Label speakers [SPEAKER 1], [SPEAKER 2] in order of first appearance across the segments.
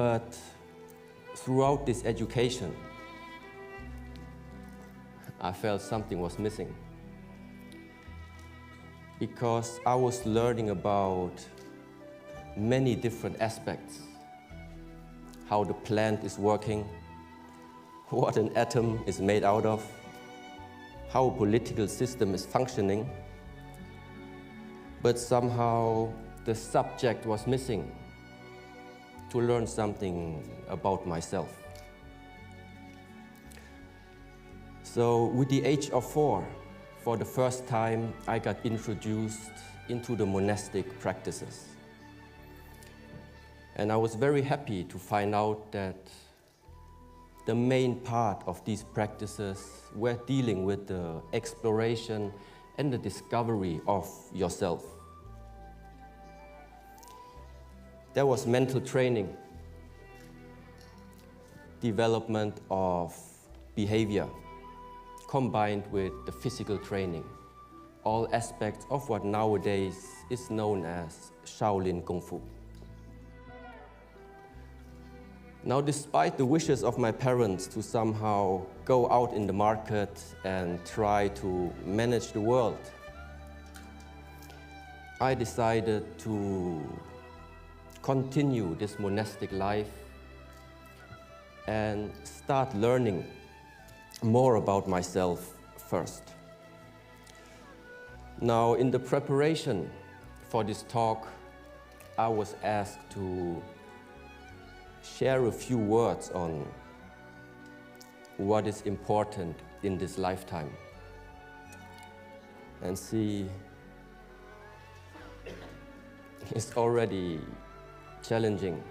[SPEAKER 1] But throughout this education, I felt something was missing. Because I was learning about many different aspects. How the plant is working, what an atom is made out of, how a political system is functioning. But somehow the subject was missing to learn something about myself. So with the age of 4, for the first time, I got introduced into the monastic practices. And I was very happy to find out that the main part of these practices were dealing with the exploration and the discovery of yourself. There was mental training, development of behavior, combined with the physical training, all aspects of what nowadays is known as Shaolin Kung Fu. Now, despite the wishes of my parents to somehow go out in the market and try to manage the world, I decided to continue this monastic life and start learning more about myself first. Now, in the preparation for this talk, I was asked to share a few words on what is important in this lifetime. And see, it's already challenging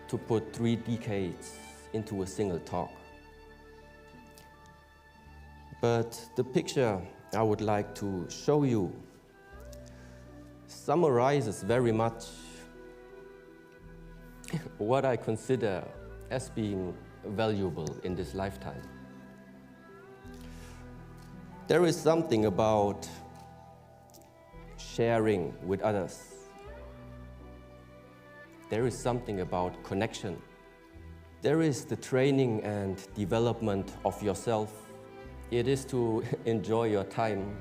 [SPEAKER 1] to put 3 decades into a single talk. But the picture I would like to show you summarizes very much what I consider as being valuable in this lifetime. There is something about sharing with others. There is something about connection. There is the training and development of yourself. It is to enjoy your time,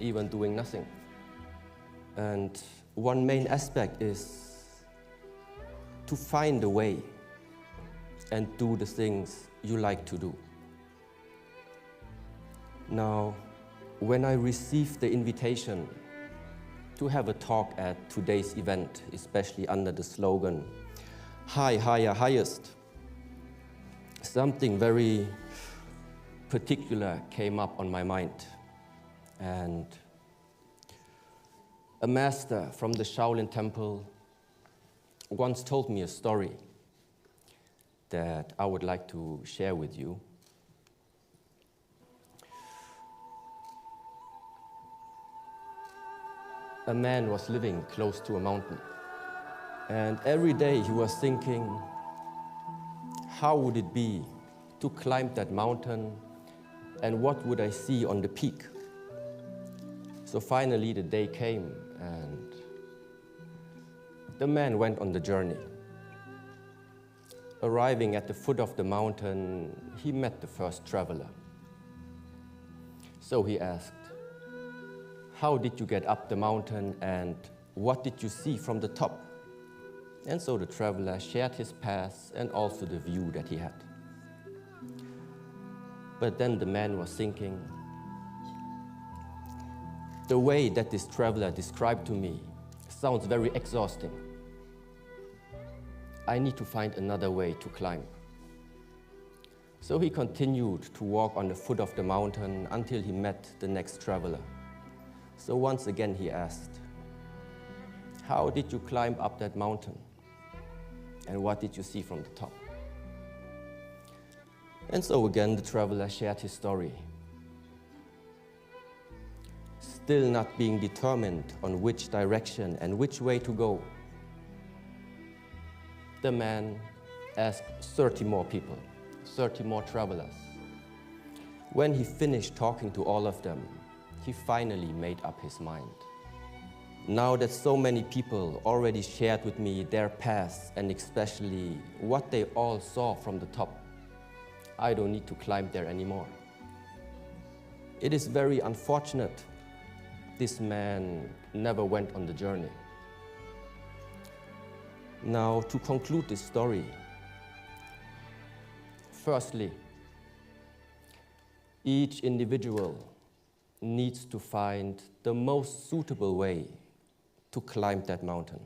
[SPEAKER 1] even doing nothing. And one main aspect is to find a way and do the things you like to do. Now, when I received the invitation to have a talk at today's event, especially under the slogan, High, Higher, Highest, something very particular came up on my mind. And a master from the Shaolin Temple once told me a story that I would like to share with you. A man was living close to a mountain, and every day he was thinking, how would it be to climb that mountain, and what would I see on the peak? So finally the day came, and the man went on the journey. Arriving at the foot of the mountain, he met the first traveler. So he asked, how did you get up the mountain, and what did you see from the top? And so the traveler shared his path and also the view that he had. But then the man was thinking, the way that this traveler described to me sounds very exhausting. I need to find another way to climb. So he continued to walk on the foot of the mountain until he met the next traveler. So once again he asked, how did you climb up that mountain? And what did you see from the top? And so again the traveler shared his story. Still not being determined on which direction and which way to go, the man asked 30 more people, 30 more travelers. When he finished talking to all of them, he finally made up his mind. Now that so many people already shared with me their past and especially what they all saw from the top, I don't need to climb there anymore. It is very unfortunate this man never went on the journey. Now, to conclude this story, firstly, each individual needs to find the most suitable way to climb that mountain.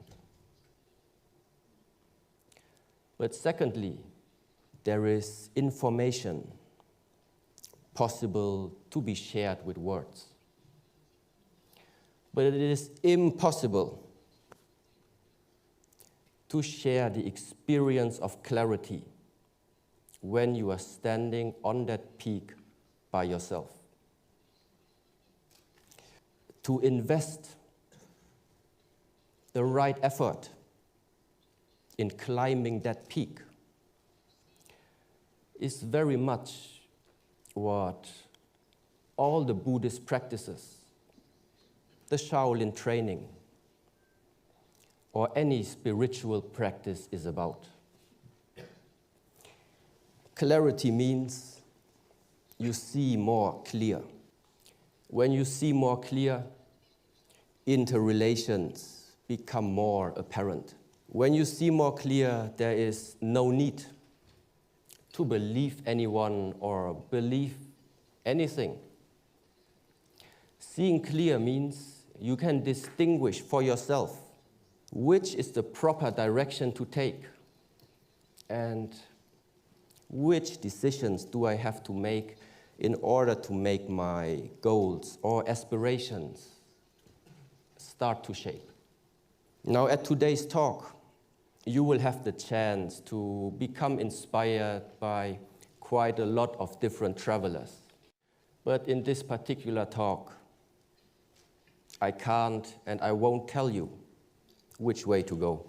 [SPEAKER 1] But secondly, there is information possible to be shared with words. But it is impossible to share the experience of clarity when you are standing on that peak by yourself. To invest the right effort in climbing that peak is very much what all the Buddhist practices, the Shaolin training, or any spiritual practice is about. Clarity means you see more clear. When you see more clear, interrelations become more apparent. When you see more clear, there is no need to believe anyone or believe anything. Seeing clear means you can distinguish for yourself which is the proper direction to take and which decisions do I have to make in order to make my goals or aspirations start to shape. Now, at today's talk, you will have the chance to become inspired by quite a lot of different travelers. But in this particular talk, I can't and I won't tell you which way to go.